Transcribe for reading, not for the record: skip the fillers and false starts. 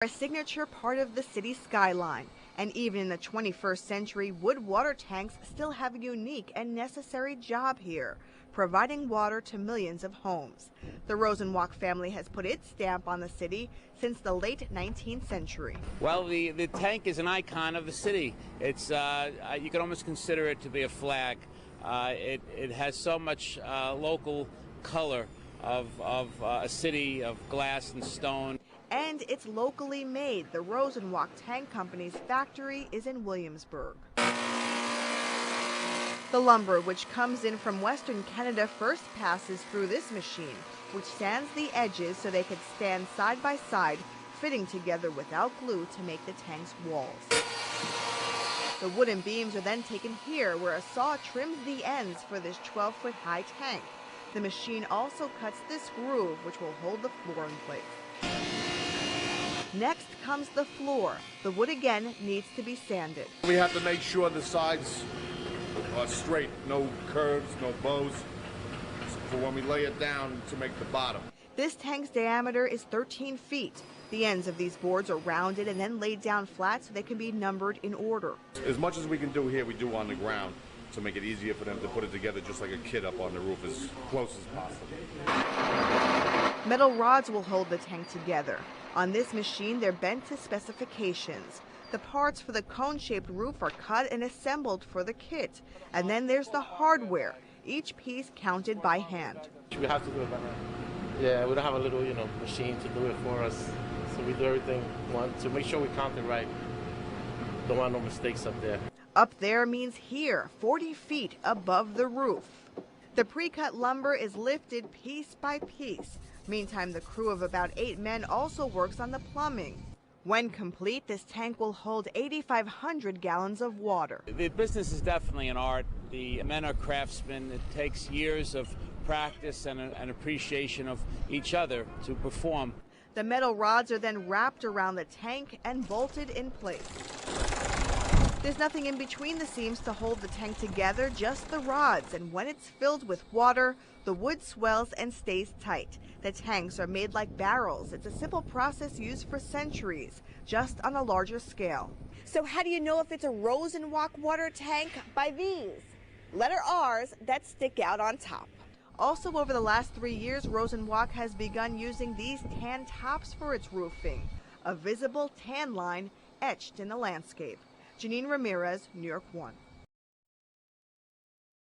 A signature part of the city skyline, and even in the 21st century, wood water tanks still have a unique and necessary job here, providing water to millions of homes. The Rosenwach family has put its stamp on the city since the late 19th century. Well, the tank is an icon of the city. It's you can almost consider it to be a flag. It has so much local color of a city of glass and stone. And it's locally made. The Rosenwach Tank Company's factory is in Williamsburg. The lumber, which comes in from Western Canada, first passes through this machine, which sands the edges so they could stand side by side, fitting together without glue to make the tank's walls. The wooden beams are then taken here, where a saw trims the ends for this 12-foot high tank. The machine also cuts this groove, which will hold the floor in place. Next comes the floor. The wood again needs to be sanded. We have to make sure the sides are straight, no curves, no bows, for when we lay it down to make the bottom. This tank's diameter is 13 feet. The ends of these boards are rounded and then laid down flat so they can be numbered in order. As much as we can do here, we do on the ground to make it easier for them to put it together just like a kid up on the roof as close as possible. Metal rods will hold the tank together. On this machine, they're bent to specifications. The parts for the cone-shaped roof are cut and assembled for the kit. And then there's the hardware, each piece counted by hand. We have to do it by hand. Yeah, we don't have a little, machine to do it for us. So we do everything to make sure we count it right. Don't want no mistakes up there. Up there means here, 40 feet above the roof. The pre-cut lumber is lifted piece by piece. Meantime, the crew of about 8 men also works on the plumbing. When complete, this tank will hold 8,500 gallons of water. The business is definitely an art. The men are craftsmen. It takes years of practice and an appreciation of each other to perform. The metal rods are then wrapped around the tank and bolted in place. There's nothing in between the seams to hold the tank together, just the rods, and when it's filled with water, the wood swells and stays tight. The tanks are made like barrels. It's a simple process used for centuries, just on a larger scale. So how do you know if it's a Rosenwach water tank? By these letter R's that stick out on top. Also, over the last 3 years, Rosenwach has begun using these tan tops for its roofing, a visible tan line etched in the landscape. Jeanine, Ramirez, New York 1.